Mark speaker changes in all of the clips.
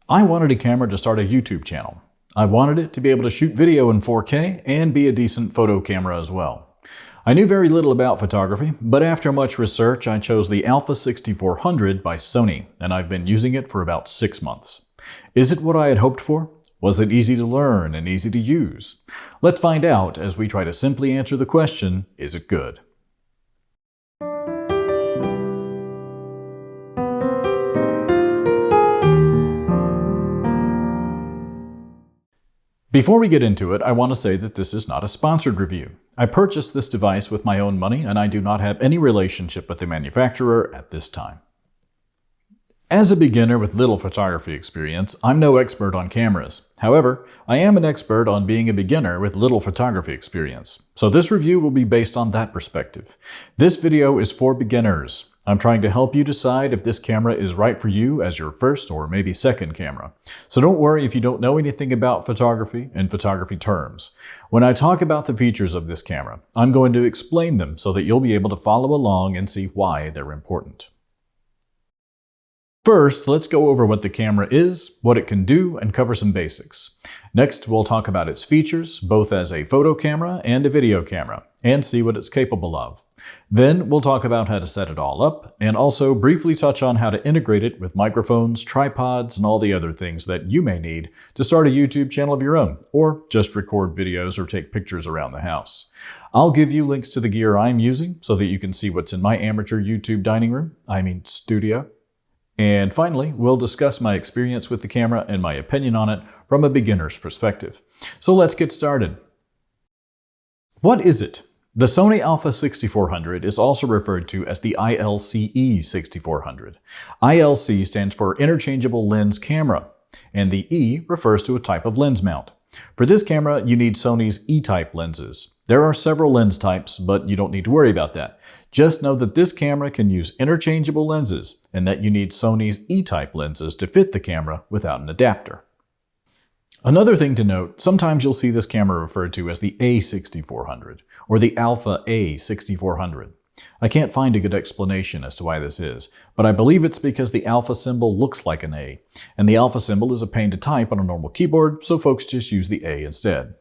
Speaker 1: I wanted a camera to start a YouTube channel. I wanted it to be able to shoot video in 4K and be a decent photo camera as well. I knew very little about photography, but after much research, I chose the Alpha 6400 by Sony, and I've been using it for about 6 months. Is it what I had hoped for? Was it easy to learn and easy to use? Let's find out as we try to simply answer the question, is it good? Before we get into it, I want to say that this is not a sponsored review. I purchased this device with my own money, and I do not have any relationship with the manufacturer at this time. As a beginner with little photography experience, I'm no expert on cameras. However, I am an expert on being a beginner with little photography experience. So this review will be based on that perspective. This video is for beginners. I'm trying to help you decide if this camera is right for you as your first or maybe second camera. So don't worry if you don't know anything about photography and photography terms. When I talk about the features of this camera, I'm going to explain them so that you'll be able to follow along and see why they're important. First, let's go over what the camera is, what it can do, and cover some basics. Next, we'll talk about its features, both as a photo camera and a video camera, and see what it's capable of. Then, we'll talk about how to set it all up, and also briefly touch on how to integrate it with microphones, tripods, and all the other things that you may need to start a YouTube channel of your own, or just record videos or take pictures around the house. I'll give you links to the gear I'm using so that you can see what's in my amateur YouTube studio. And finally, we'll discuss my experience with the camera and my opinion on it from a beginner's perspective. So let's get started. What is it? The Sony Alpha 6400 is also referred to as the ILCE 6400. ILC stands for Interchangeable Lens Camera, and the E refers to a type of lens mount. For this camera, you need Sony's E-type lenses. There are several lens types, but you don't need to worry about that. Just know that this camera can use interchangeable lenses and that you need Sony's E-type lenses to fit the camera without an adapter. Another thing to note, sometimes you'll see this camera referred to as the A6400 or the Alpha A6400. I can't find a good explanation as to why this is, but I believe it's because the alpha symbol looks like an A, and the alpha symbol is a pain to type on a normal keyboard, so folks just use the A instead.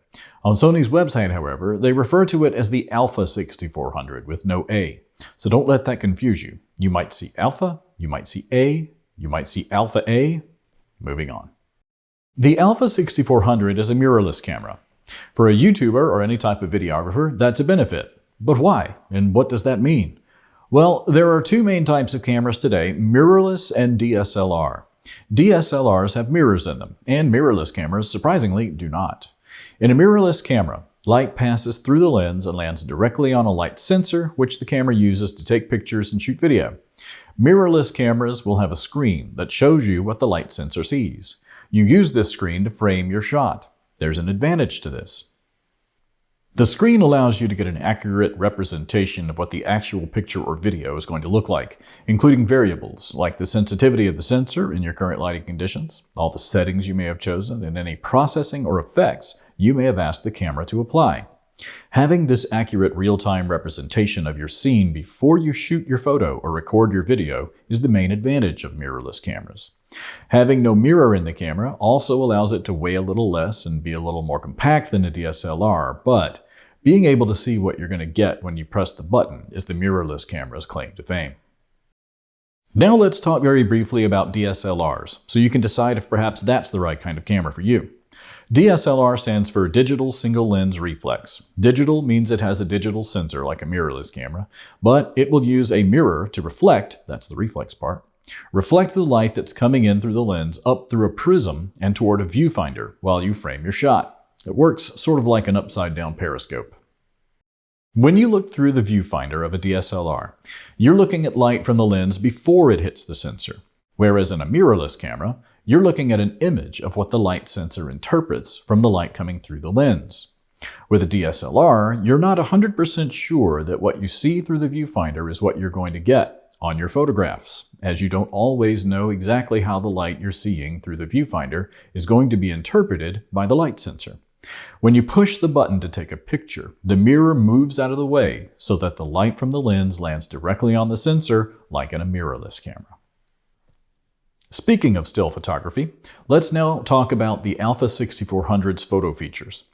Speaker 1: On Sony's website, however, they refer to it as the Alpha 6400 with no A, so don't let that confuse you. You might see Alpha, you might see A, you might see Alpha A. Moving on. The Alpha 6400 is a mirrorless camera. For a YouTuber or any type of videographer, that's a benefit. But why? And what does that mean? Well, there are two main types of cameras today, mirrorless and DSLR. DSLRs have mirrors in them, and mirrorless cameras, surprisingly, do not. In a mirrorless camera, light passes through the lens and lands directly on a light sensor, which the camera uses to take pictures and shoot video. Mirrorless cameras will have a screen that shows you what the light sensor sees. You use this screen to frame your shot. There's an advantage to this. The screen allows you to get an accurate representation of what the actual picture or video is going to look like, including variables like the sensitivity of the sensor in your current lighting conditions, all the settings you may have chosen, and any processing or effects you may have asked the camera to apply. Having this accurate real-time representation of your scene before you shoot your photo or record your video is the main advantage of mirrorless cameras. Having no mirror in the camera also allows it to weigh a little less and be a little more compact than a DSLR, but being able to see what you're going to get when you press the button is the mirrorless camera's claim to fame. Now let's talk very briefly about DSLRs, so you can decide if perhaps that's the right kind of camera for you. DSLR stands for Digital Single Lens Reflex. Digital means it has a digital sensor like a mirrorless camera, but it will use a mirror to reflect, that's the reflex part, reflect the light that's coming in through the lens up through a prism and toward a viewfinder while you frame your shot. It works sort of like an upside-down periscope. When you look through the viewfinder of a DSLR, you're looking at light from the lens before it hits the sensor, whereas in a mirrorless camera, you're looking at an image of what the light sensor interprets from the light coming through the lens. With a DSLR, you're not 100% sure that what you see through the viewfinder is what you're going to get on your photographs, as you don't always know exactly how the light you're seeing through the viewfinder is going to be interpreted by the light sensor. When you push the button to take a picture, the mirror moves out of the way so that the light from the lens lands directly on the sensor like in a mirrorless camera. Speaking of still photography, let's now talk about the Alpha 6400's photo features.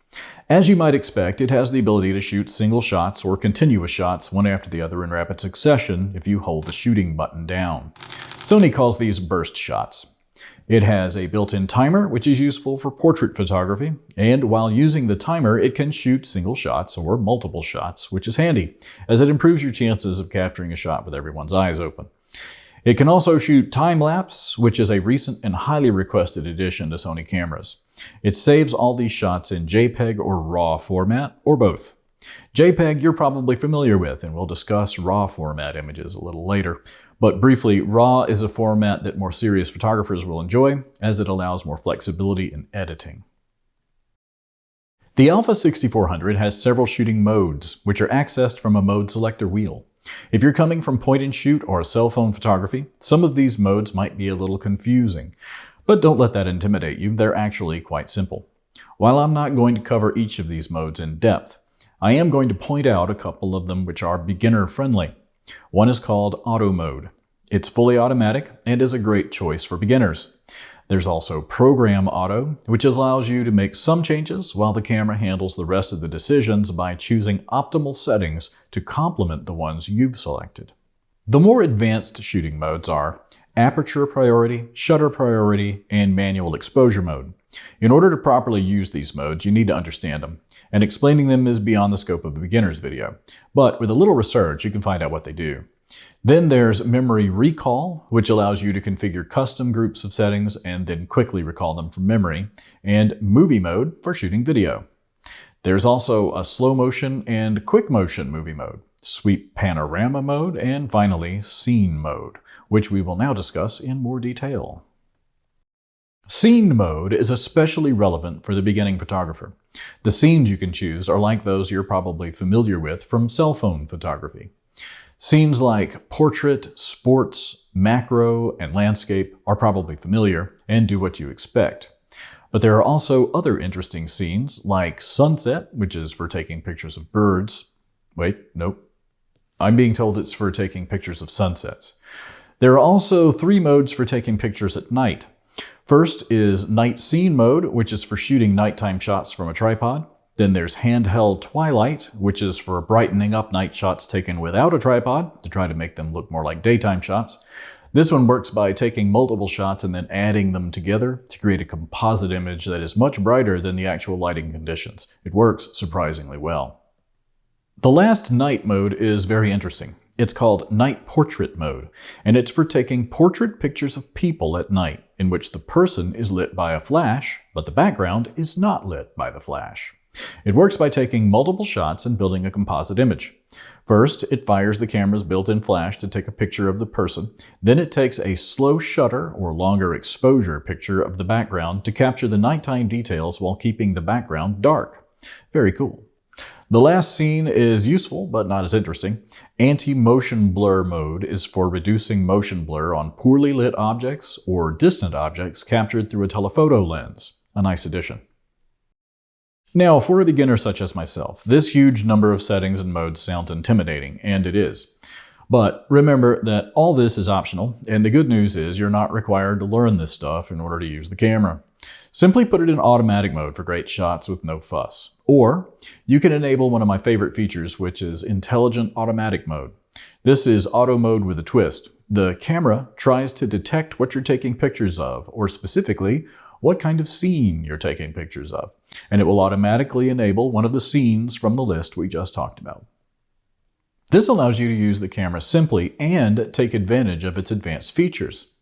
Speaker 1: As you might expect, it has the ability to shoot single shots or continuous shots one after the other in rapid succession if you hold the shooting button down. Sony calls these burst shots. It has a built-in timer, which is useful for portrait photography, and while using the timer, it can shoot single shots or multiple shots, which is handy, as it improves your chances of capturing a shot with everyone's eyes open. It can also shoot time-lapse, which is a recent and highly requested addition to Sony cameras. It saves all these shots in JPEG or RAW format, or both. JPEG you're probably familiar with, and we'll discuss RAW format images a little later. But briefly, RAW is a format that more serious photographers will enjoy, as it allows more flexibility in editing. The Alpha 6400 has several shooting modes, which are accessed from a mode selector wheel. If you're coming from point-and-shoot or cell phone photography, some of these modes might be a little confusing. But don't let that intimidate you, they're actually quite simple. While I'm not going to cover each of these modes in depth, I am going to point out a couple of them which are beginner-friendly. One is called Auto Mode. It's fully automatic and is a great choice for beginners. There's also Program Auto, which allows you to make some changes while the camera handles the rest of the decisions by choosing optimal settings to complement the ones you've selected. The more advanced shooting modes are Aperture Priority, Shutter Priority, and Manual Exposure Mode. In order to properly use these modes, you need to understand them, and explaining them is beyond the scope of a beginner's video. But with a little research, you can find out what they do. Then there's Memory Recall, which allows you to configure custom groups of settings and then quickly recall them from memory, and Movie Mode for shooting video. There's also a Slow Motion and Quick Motion Movie Mode, Sweep Panorama Mode, and finally Scene Mode, which we will now discuss in more detail. Scene mode is especially relevant for the beginning photographer. The scenes you can choose are like those you're probably familiar with from cell phone photography. Scenes like portrait, sports, macro, and landscape are probably familiar and do what you expect. But there are also other interesting scenes like sunset, which is for taking pictures of birds. Wait, nope. I'm being told it's for taking pictures of sunsets. There are also 3 modes for taking pictures at night. First is Night Scene Mode, which is for shooting nighttime shots from a tripod. Then there's Handheld Twilight, which is for brightening up night shots taken without a tripod to try to make them look more like daytime shots. This one works by taking multiple shots and then adding them together to create a composite image that is much brighter than the actual lighting conditions. It works surprisingly well. The last night mode is very interesting. It's called Night Portrait Mode, and it's for taking portrait pictures of people at night, in which the person is lit by a flash, but the background is not lit by the flash. It works by taking multiple shots and building a composite image. First, it fires the camera's built-in flash to take a picture of the person. Then it takes a slow shutter or longer exposure picture of the background to capture the nighttime details while keeping the background dark. Very cool. The last scene is useful, but not as interesting. Anti-motion blur mode is for reducing motion blur on poorly lit objects or distant objects captured through a telephoto lens. A nice addition. Now, for a beginner such as myself, this huge number of settings and modes sounds intimidating, and it is. But remember that all this is optional, and the good news is you're not required to learn this stuff in order to use the camera. Simply put it in automatic mode for great shots with no fuss. Or you can enable one of my favorite features, which is Intelligent Automatic Mode. This is auto mode with a twist. The camera tries to detect what you're taking pictures of, or specifically, what kind of scene you're taking pictures of, and it will automatically enable one of the scenes from the list we just talked about. This allows you to use the camera simply and take advantage of its advanced features.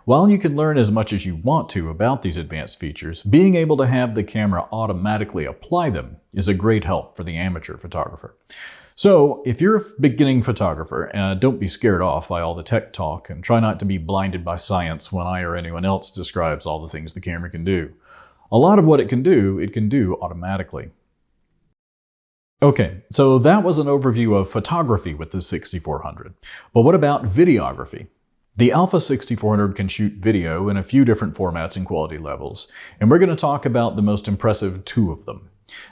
Speaker 1: While you can learn as much as you want to about these advanced features, being able to have the camera automatically apply them is a great help for the amateur photographer. So, if you're a beginning photographer, don't be scared off by all the tech talk and try not to be blinded by science when I or anyone else describes all the things the camera can do. A lot of what it can do automatically. Okay, so that was an overview of photography with the 6400. But what about videography? The Alpha 6400 can shoot video in a few different formats and quality levels, and we're going to talk about the most impressive 2 of them.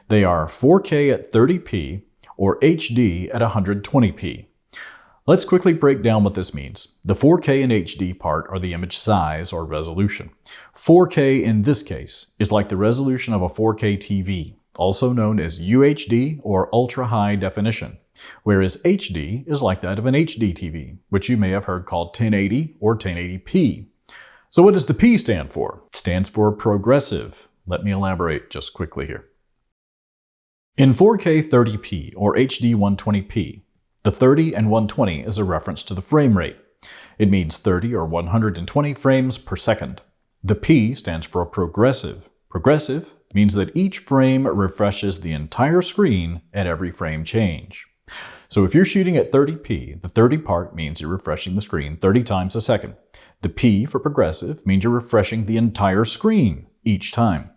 Speaker 1: They are 4K at 30p or HD at 120p. Let's quickly break down what this means. The 4K and HD part are the image size or resolution. 4K in this case is like the resolution of a 4K TV, also known as UHD or ultra high definition, whereas HD is like that of an HD TV, which you may have heard called 1080 or 1080p. So what does the P stand for? It stands for progressive. Let me elaborate just quickly here. In 4K 30p or HD 120p, the 30 and 120 is a reference to the frame rate. It means 30 or 120 frames per second. The P stands for progressive. Progressive means that each frame refreshes the entire screen at every frame change. So if you're shooting at 30p, the 30 part means you're refreshing the screen 30 times a second. The P for progressive means you're refreshing the entire screen each time.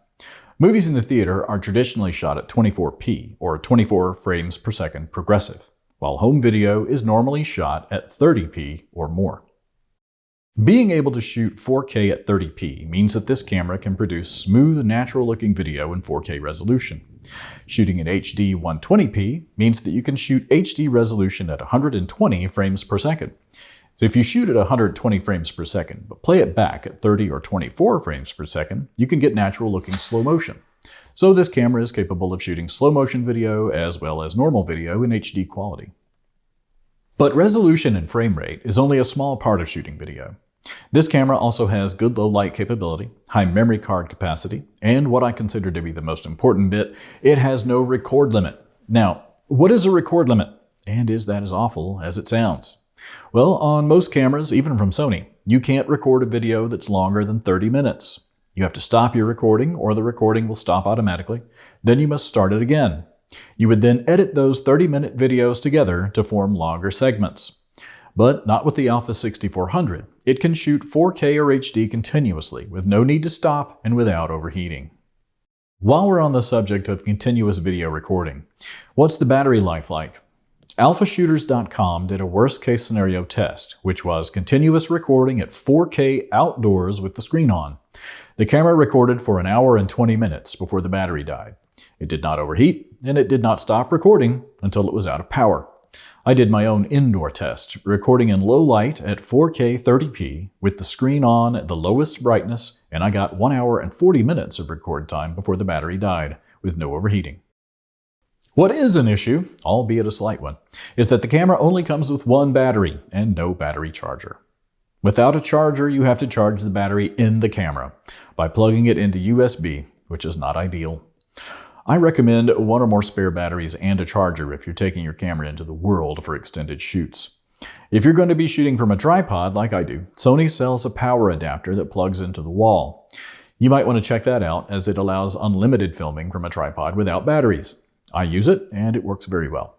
Speaker 1: Movies in the theater are traditionally shot at 24p or 24 frames per second progressive, while home video is normally shot at 30p or more. Being able to shoot 4K at 30p means that this camera can produce smooth, natural-looking video in 4K resolution. Shooting in HD 120p means that you can shoot HD resolution at 120 frames per second. So if you shoot at 120 frames per second, but play it back at 30 or 24 frames per second, you can get natural-looking slow motion. So this camera is capable of shooting slow motion video as well as normal video in HD quality. But resolution and frame rate is only a small part of shooting video. This camera also has good low light capability, high memory card capacity, and what I consider to be the most important bit, it has no record limit. Now, what is a record limit? And is that as awful as it sounds? Well, on most cameras, even from Sony, you can't record a video that's longer than 30 minutes. You have to stop your recording or the recording will stop automatically. Then you must start it again. You would then edit those 30-minute videos together to form longer segments. But not with the Alpha 6400. It can shoot 4K or HD continuously with no need to stop and without overheating. While we're on the subject of continuous video recording, what's the battery life like? AlphaShooters.com did a worst-case scenario test, which was continuous recording at 4K outdoors with the screen on. The camera recorded for an hour and 20 minutes before the battery died. It did not overheat, and it did not stop recording until it was out of power. I did my own indoor test, recording in low light at 4K 30p with the screen on at the lowest brightness, and I got 1 hour and 40 minutes of record time before the battery died, with no overheating. What is an issue, albeit a slight one, is that the camera only comes with one battery and no battery charger. Without a charger, you have to charge the battery in the camera by plugging it into USB, which is not ideal. I recommend one or more spare batteries and a charger if you're taking your camera into the world for extended shoots. If you're going to be shooting from a tripod like I do, Sony sells a power adapter that plugs into the wall. You might want to check that out as it allows unlimited filming from a tripod without batteries. I use it and it works very well.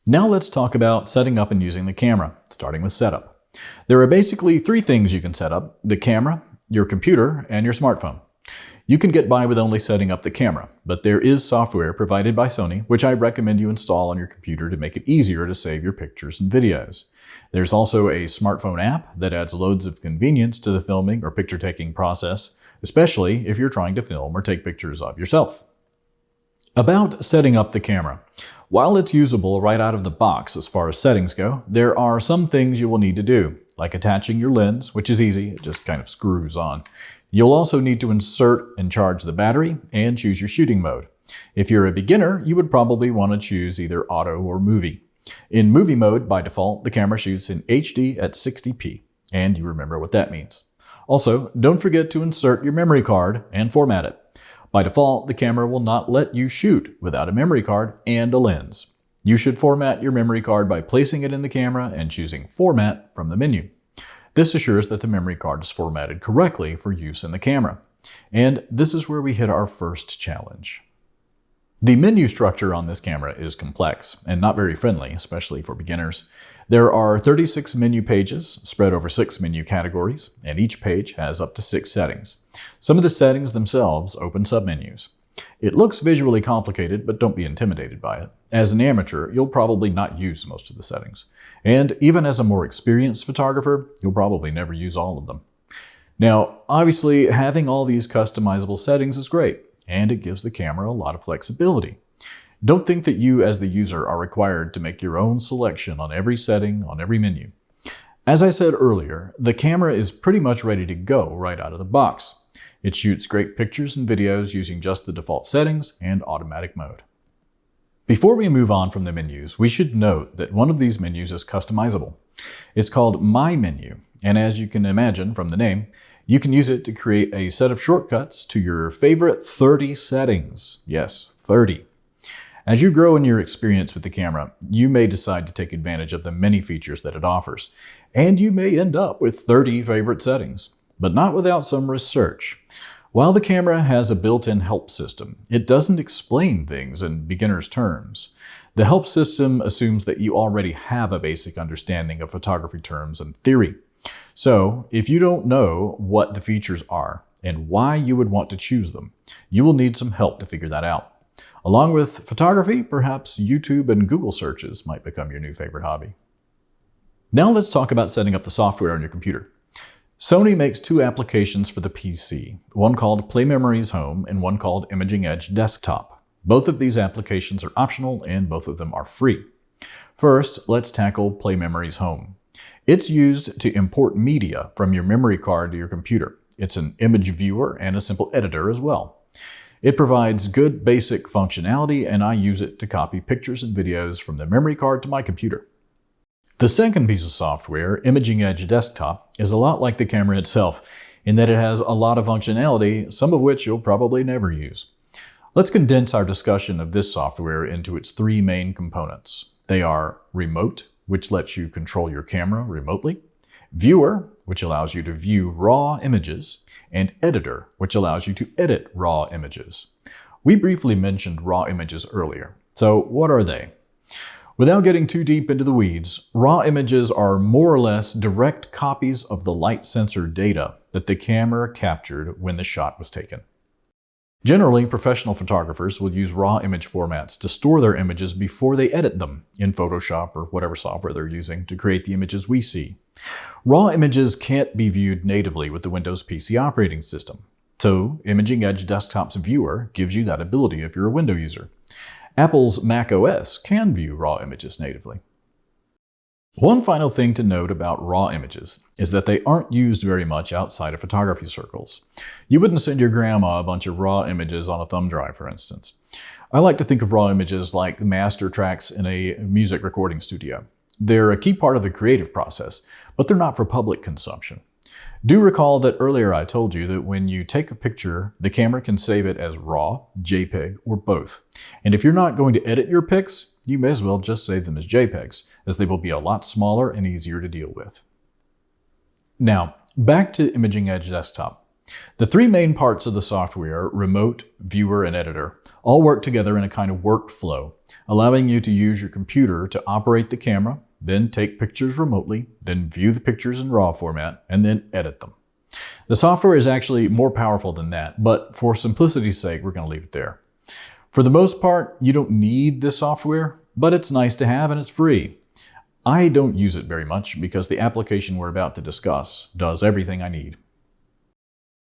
Speaker 1: Now let's talk about setting up and using the camera, starting with setup. There are basically 3 things you can set up: the camera, your computer, and your smartphone. You can get by with only setting up the camera, but there is software provided by Sony which I recommend you install on your computer to make it easier to save your pictures and videos. There's also a smartphone app that adds loads of convenience to the filming or picture taking process, especially if you're trying to film or take pictures of yourself. About setting up the camera. While it's usable right out of the box as far as settings go, there are some things you will need to do, like attaching your lens, which is easy, it just kind of screws on. You'll also need to insert and charge the battery and choose your shooting mode. If you're a beginner, you would probably want to choose either auto or movie. In movie mode, by default, the camera shoots in HD at 60p, and you remember what that means. Also, don't forget to insert your memory card and format it. By default, the camera will not let you shoot without a memory card and a lens. You should format your memory card by placing it in the camera and choosing Format from the menu. This assures that the memory card is formatted correctly for use in the camera. And this is where we hit our first challenge. The menu structure on this camera is complex and not very friendly, especially for beginners. There are 36 menu pages spread over 6 menu categories, and each page has up to 6 settings. Some of the settings themselves open submenus. It looks visually complicated, but don't be intimidated by it. As an amateur, you'll probably not use most of the settings. And even as a more experienced photographer, you'll probably never use all of them. Now, obviously, having all these customizable settings is great, and it gives the camera a lot of flexibility. Don't think that you as the user are required to make your own selection on every setting, on every menu. As I said earlier, the camera is pretty much ready to go right out of the box. It shoots great pictures and videos using just the default settings and automatic mode. Before we move on from the menus, we should note that one of these menus is customizable. It's called My Menu, and as you can imagine from the name, you can use it to create a set of shortcuts to your favorite 30 settings. Yes, 30. As you grow in your experience with the camera, you may decide to take advantage of the many features that it offers, and you may end up with 30 favorite settings, but not without some research. While the camera has a built-in help system, it doesn't explain things in beginner's terms. The help system assumes that you already have a basic understanding of photography terms and theory. So, if you don't know what the features are and why you would want to choose them, you will need some help to figure that out. Along with photography, perhaps YouTube and Google searches might become your new favorite hobby. Now let's talk about setting up the software on your computer. Sony makes two applications for the PC, one called Play Memories Home and one called Imaging Edge Desktop. Both of these applications are optional and both of them are free. First, let's tackle Play Memories Home. It's used to import media from your memory card to your computer. It's an image viewer and a simple editor as well. It provides good basic functionality, and I use it to copy pictures and videos from the memory card to my computer. The second piece of software, Imaging Edge Desktop, is a lot like the camera itself in that it has a lot of functionality, some of which you'll probably never use. Let's condense our discussion of this software into its three main components. They are Remote, which lets you control your camera remotely, Viewer, which allows you to view raw images, and Editor, which allows you to edit raw images. We briefly mentioned raw images earlier. So what are they? Without getting too deep into the weeds, raw images are more or less direct copies of the light sensor data that the camera captured when the shot was taken. Generally, professional photographers will use raw image formats to store their images before they edit them in Photoshop or whatever software they're using to create the images we see. Raw images can't be viewed natively with the Windows PC operating system, so Imaging Edge Desktop's viewer gives you that ability if you're a Windows user. Apple's Mac OS can view raw images natively. One final thing to note about raw images is that they aren't used very much outside of photography circles. You wouldn't send your grandma a bunch of raw images on a thumb drive, for instance. I like to think of raw images like master tracks in a music recording studio. They're a key part of the creative process, but they're not for public consumption. Do recall that earlier I told you that when you take a picture, the camera can save it as RAW, JPEG, or both. And if you're not going to edit your pics, you may as well just save them as JPEGs, as they will be a lot smaller and easier to deal with. Now, back to Imaging Edge Desktop. The three main parts of the software, Remote, Viewer, and Editor, all work together in a kind of workflow, allowing you to use your computer to operate the camera, then take pictures remotely, then view the pictures in RAW format, and then edit them. The software is actually more powerful than that, but for simplicity's sake, we're going to leave it there. For the most part, you don't need this software, but it's nice to have and it's free. I don't use it very much because the application we're about to discuss does everything I need.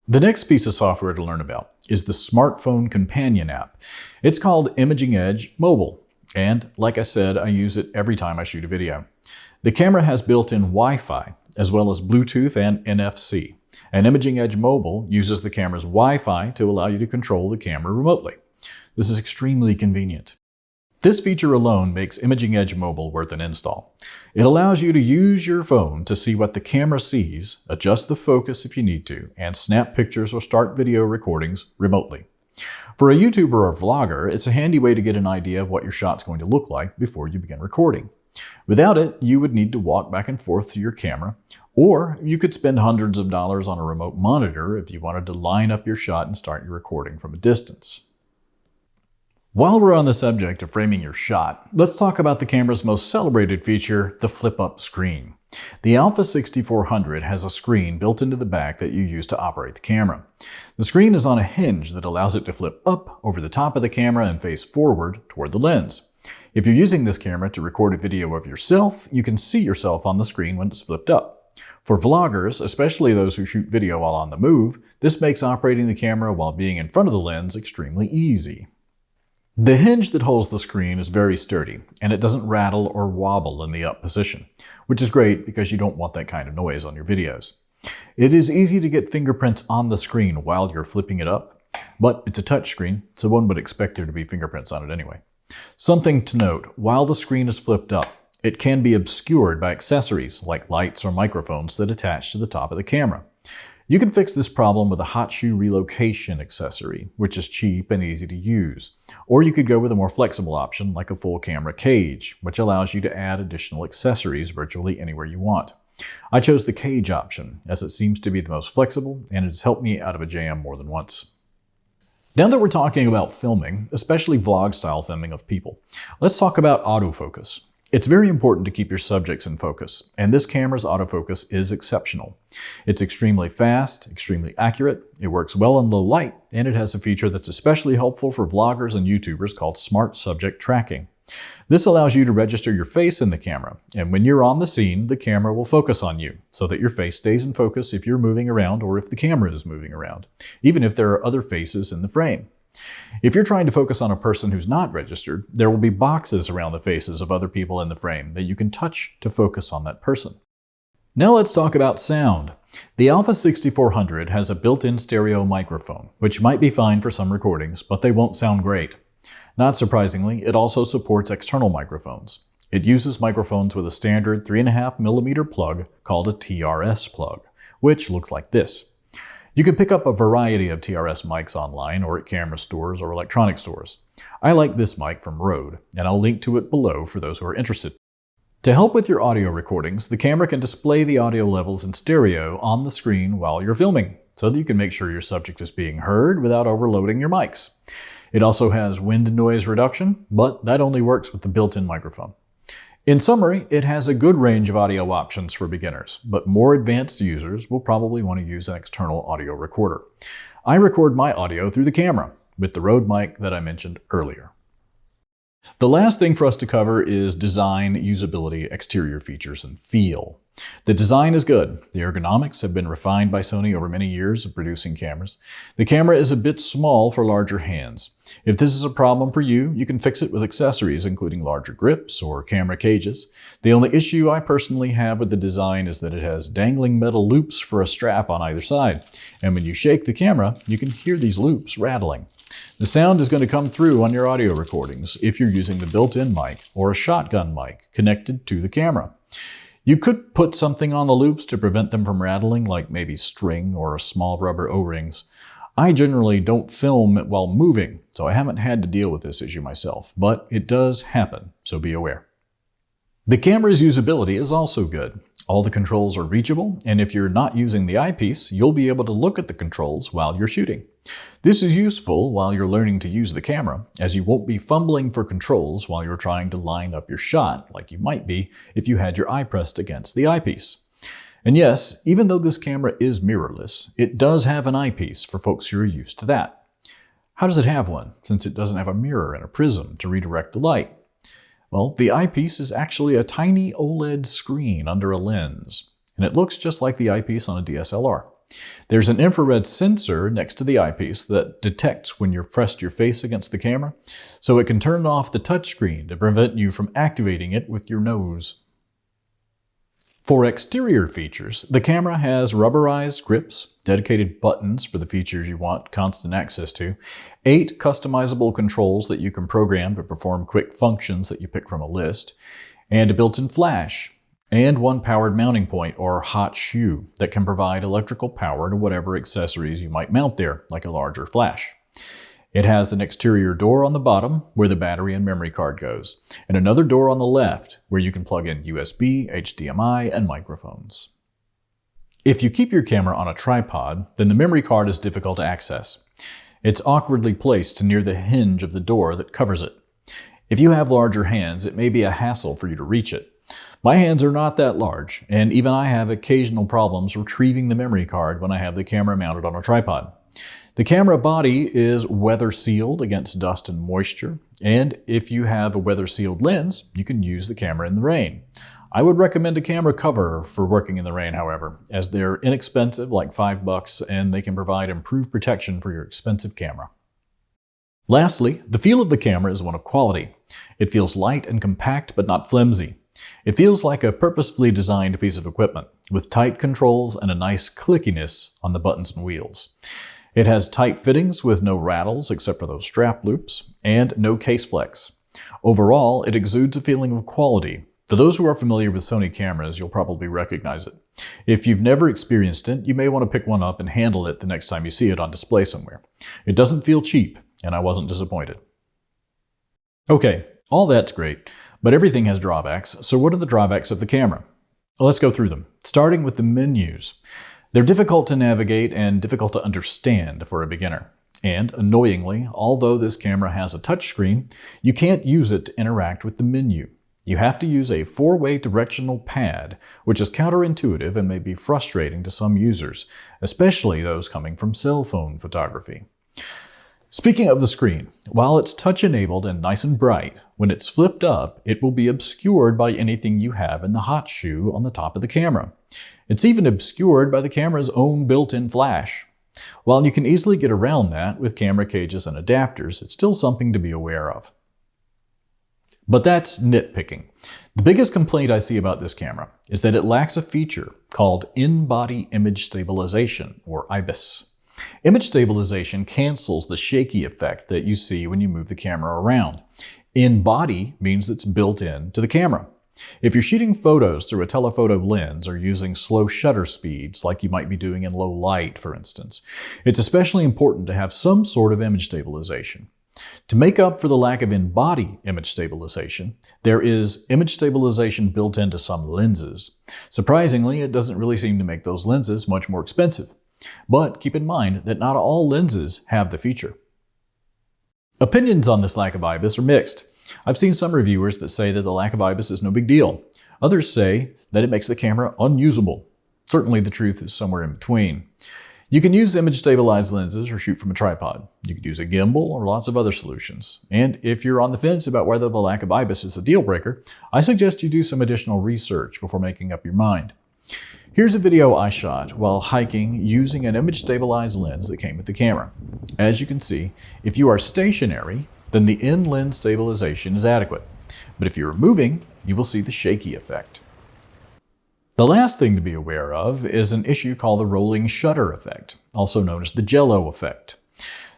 Speaker 1: The next piece of software to learn about is the smartphone companion app. It's called Imaging Edge Mobile. And like I said, I use it every time I shoot a video. The camera has built-in Wi-Fi, as well as Bluetooth and NFC. And Imaging Edge Mobile uses the camera's Wi-Fi to allow you to control the camera remotely. This is extremely convenient. This feature alone makes Imaging Edge Mobile worth an install. It allows you to use your phone to see what the camera sees, adjust the focus if you need to, and snap pictures or start video recordings remotely. For a YouTuber or vlogger, it's a handy way to get an idea of what your shot's going to look like before you begin recording. Without it, you would need to walk back and forth to your camera, or you could spend hundreds of dollars on a remote monitor if you wanted to line up your shot and start your recording from a distance. While we're on the subject of framing your shot, let's talk about the camera's most celebrated feature, the flip-up screen. The Alpha 6400 has a screen built into the back that you use to operate the camera. The screen is on a hinge that allows it to flip up over the top of the camera and face forward toward the lens. If you're using this camera to record a video of yourself, you can see yourself on the screen when it's flipped up. For vloggers, especially those who shoot video while on the move, this makes operating the camera while being in front of the lens extremely easy. The hinge that holds the screen is very sturdy, and it doesn't rattle or wobble in the up position, which is great because you don't want that kind of noise on your videos. It is easy to get fingerprints on the screen while you're flipping it up, but it's a touch screen, so one would expect there to be fingerprints on it anyway. Something to note, while the screen is flipped up, it can be obscured by accessories like lights or microphones that attach to the top of the camera. You can fix this problem with a hot shoe relocation accessory, which is cheap and easy to use. Or you could go with a more flexible option like a full camera cage, which allows you to add additional accessories virtually anywhere you want. I chose the cage option as it seems to be the most flexible and it has helped me out of a jam more than once. Now that we're talking about filming, especially vlog-style filming of people, let's talk about autofocus. It's very important to keep your subjects in focus, and this camera's autofocus is exceptional. It's extremely fast, extremely accurate, it works well in low light, and it has a feature that's especially helpful for vloggers and YouTubers called Smart Subject Tracking. This allows you to register your face in the camera, and when you're on the scene, the camera will focus on you, so that your face stays in focus if you're moving around or if the camera is moving around, even if there are other faces in the frame. If you're trying to focus on a person who's not registered, there will be boxes around the faces of other people in the frame that you can touch to focus on that person. Now let's talk about sound. The Alpha 6400 has a built-in stereo microphone, which might be fine for some recordings, but they won't sound great. Not surprisingly, it also supports external microphones. It uses microphones with a standard 3.5mm plug called a TRS plug, which looks like this. You can pick up a variety of TRS mics online or at camera stores or electronic stores. I like this mic from Rode, and I'll link to it below for those who are interested. To help with your audio recordings, the camera can display the audio levels in stereo on the screen while you're filming, so that you can make sure your subject is being heard without overloading your mics. It also has wind noise reduction, but that only works with the built-in microphone. In summary, it has a good range of audio options for beginners, but more advanced users will probably want to use an external audio recorder. I record my audio through the camera with the Rode mic that I mentioned earlier. The last thing for us to cover is design, usability, exterior features, and feel. The design is good. The ergonomics have been refined by Sony over many years of producing cameras. The camera is a bit small for larger hands. If this is a problem for you, you can fix it with accessories including larger grips or camera cages. The only issue I personally have with the design is that it has dangling metal loops for a strap on either side. And when you shake the camera, you can hear these loops rattling. The sound is going to come through on your audio recordings if you're using the built-in mic or a shotgun mic connected to the camera. You could put something on the loops to prevent them from rattling, like maybe string or small rubber O-rings. I generally don't film while moving, so I haven't had to deal with this issue myself, but it does happen, so be aware. The camera's usability is also good. All the controls are reachable, and if you're not using the eyepiece, you'll be able to look at the controls while you're shooting. This is useful while you're learning to use the camera, as you won't be fumbling for controls while you're trying to line up your shot, like you might be if you had your eye pressed against the eyepiece. And yes, even though this camera is mirrorless, it does have an eyepiece for folks who are used to that. How does it have one, since it doesn't have a mirror and a prism to redirect the light? Well, the eyepiece is actually a tiny OLED screen under a lens, and it looks just like the eyepiece on a DSLR. There's an infrared sensor next to the eyepiece that detects when you've pressed your face against the camera, so it can turn off the touchscreen to prevent you from activating it with your nose. For exterior features, the camera has rubberized grips, dedicated buttons for the features you want constant access to, 8 customizable controls that you can program to perform quick functions that you pick from a list, and a built-in flash, and one powered mounting point or hot shoe that can provide electrical power to whatever accessories you might mount there, like a larger flash. It has an exterior door on the bottom where the battery and memory card goes, and another door on the left where you can plug in USB, HDMI, and microphones. If you keep your camera on a tripod, then the memory card is difficult to access. It's awkwardly placed near the hinge of the door that covers it. If you have larger hands, it may be a hassle for you to reach it. My hands are not that large, and even I have occasional problems retrieving the memory card when I have the camera mounted on a tripod. The camera body is weather sealed against dust and moisture, and if you have a weather sealed lens, you can use the camera in the rain. I would recommend a camera cover for working in the rain, however, as they're inexpensive, like $5, and they can provide improved protection for your expensive camera. Lastly, the feel of the camera is one of quality. It feels light and compact but not flimsy. It feels like a purposefully designed piece of equipment, with tight controls and a nice clickiness on the buttons and wheels. It has tight fittings with no rattles except for those strap loops, and no case flex. Overall, it exudes a feeling of quality. For those who are familiar with Sony cameras, you'll probably recognize it. If you've never experienced it, you may want to pick one up and handle it the next time you see it on display somewhere. It doesn't feel cheap, and I wasn't disappointed. Okay, all that's great, but everything has drawbacks, so what are the drawbacks of the camera? Well, let's go through them, starting with the menus. They're difficult to navigate and difficult to understand for a beginner. And annoyingly, although this camera has a touchscreen, you can't use it to interact with the menu. You have to use a four-way directional pad, which is counterintuitive and may be frustrating to some users, especially those coming from cell phone photography. Speaking of the screen, while it's touch-enabled and nice and bright, when it's flipped up, it will be obscured by anything you have in the hot shoe on the top of the camera. It's even obscured by the camera's own built-in flash. While you can easily get around that with camera cages and adapters, it's still something to be aware of. But that's nitpicking. The biggest complaint I see about this camera is that it lacks a feature called in-body image stabilization, or IBIS. Image stabilization cancels the shaky effect that you see when you move the camera around. In-body means it's built in to the camera. If you're shooting photos through a telephoto lens or using slow shutter speeds, like you might be doing in low light, for instance, it's especially important to have some sort of image stabilization. To make up for the lack of in-body image stabilization, there is image stabilization built into some lenses. Surprisingly, it doesn't really seem to make those lenses much more expensive. But keep in mind that not all lenses have the feature. Opinions on this lack of IBIS are mixed. I've seen some reviewers that say that the lack of IBIS is no big deal. Others say that it makes the camera unusable. Certainly the truth is somewhere in between. You can use image-stabilized lenses or shoot from a tripod. You could use a gimbal or lots of other solutions. And if you're on the fence about whether the lack of IBIS is a deal breaker, I suggest you do some additional research before making up your mind. Here's a video I shot while hiking using an image-stabilized lens that came with the camera. As you can see, if you are stationary, then the in-lens stabilization is adequate. But if you're moving, you will see the shaky effect. The last thing to be aware of is an issue called the rolling shutter effect, also known as the jello effect.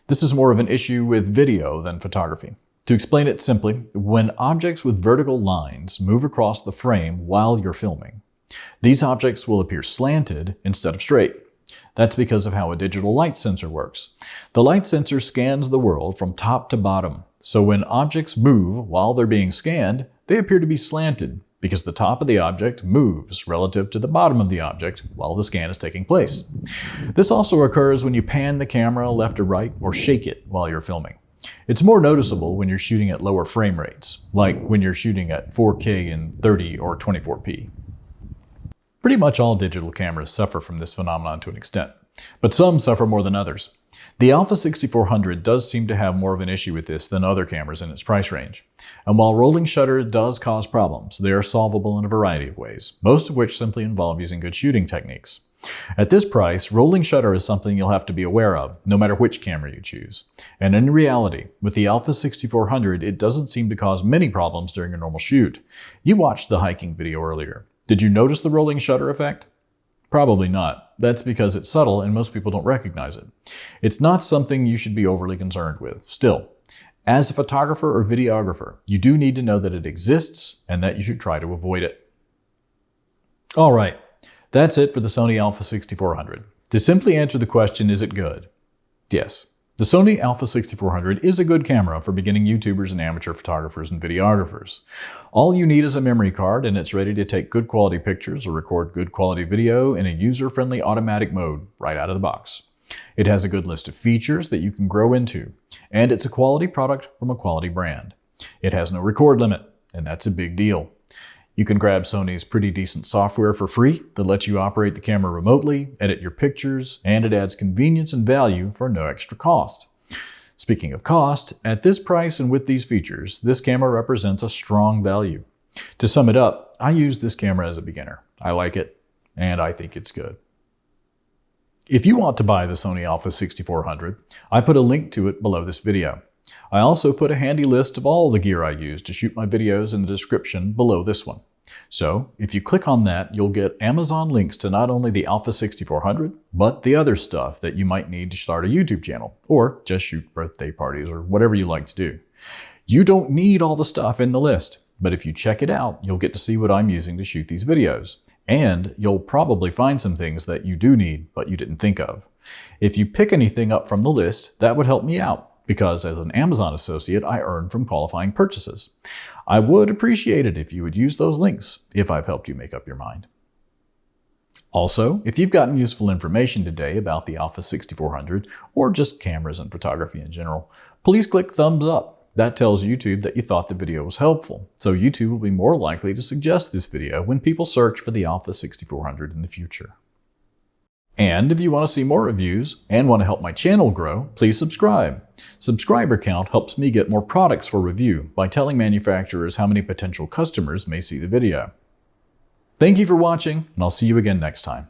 Speaker 1: This is more of an issue with video than photography. To explain it simply, when objects with vertical lines move across the frame while you're filming, these objects will appear slanted instead of straight. That's because of how a digital light sensor works. The light sensor scans the world from top to bottom, so when objects move while they're being scanned, they appear to be slanted because the top of the object moves relative to the bottom of the object while the scan is taking place. This also occurs when you pan the camera left or right or shake it while you're filming. It's more noticeable when you're shooting at lower frame rates, like when you're shooting at 4K in 30 or 24p. Pretty much all digital cameras suffer from this phenomenon to an extent, but some suffer more than others. The Alpha 6400 does seem to have more of an issue with this than other cameras in its price range. And while rolling shutter does cause problems, they are solvable in a variety of ways, most of which simply involve using good shooting techniques. At this price, rolling shutter is something you'll have to be aware of, no matter which camera you choose. And in reality, with the Alpha 6400, it doesn't seem to cause many problems during a normal shoot. You watched the hiking video earlier. Did you notice the rolling shutter effect? Probably not. That's because it's subtle and most people don't recognize it. It's not something you should be overly concerned with. Still, as a photographer or videographer, you do need to know that it exists and that you should try to avoid it. All right, that's it for the Sony Alpha 6400. To simply answer the question, is it good? Yes. The Sony Alpha 6400 is a good camera for beginning YouTubers and amateur photographers and videographers. All you need is a memory card and it's ready to take good quality pictures or record good quality video in a user-friendly automatic mode right out of the box. It has a good list of features that you can grow into, and it's a quality product from a quality brand. It has no record limit, and that's a big deal. You can grab Sony's pretty decent software for free that lets you operate the camera remotely, edit your pictures, and it adds convenience and value for no extra cost. Speaking of cost, at this price and with these features, this camera represents a strong value. To sum it up, I use this camera as a beginner. I like it, and I think it's good. If you want to buy the Sony Alpha 6400, I put a link to it below this video. I also put a handy list of all the gear I use to shoot my videos in the description below this one. So if you click on that, you'll get Amazon links to not only the Alpha 6400, but the other stuff that you might need to start a YouTube channel, or just shoot birthday parties or whatever you like to do. You don't need all the stuff in the list, but if you check it out, you'll get to see what I'm using to shoot these videos. And you'll probably find some things that you do need, but you didn't think of. If you pick anything up from the list, that would help me out, because as an Amazon associate, I earn from qualifying purchases. I would appreciate it if you would use those links, if I've helped you make up your mind. Also, if you've gotten useful information today about the Alpha 6400, or just cameras and photography in general, please click thumbs up. That tells YouTube that you thought the video was helpful, so YouTube will be more likely to suggest this video when people search for the Alpha 6400 in the future. And if you want to see more reviews and want to help my channel grow, please subscribe. Subscriber count helps me get more products for review by telling manufacturers how many potential customers may see the video. Thank you for watching, and I'll see you again next time.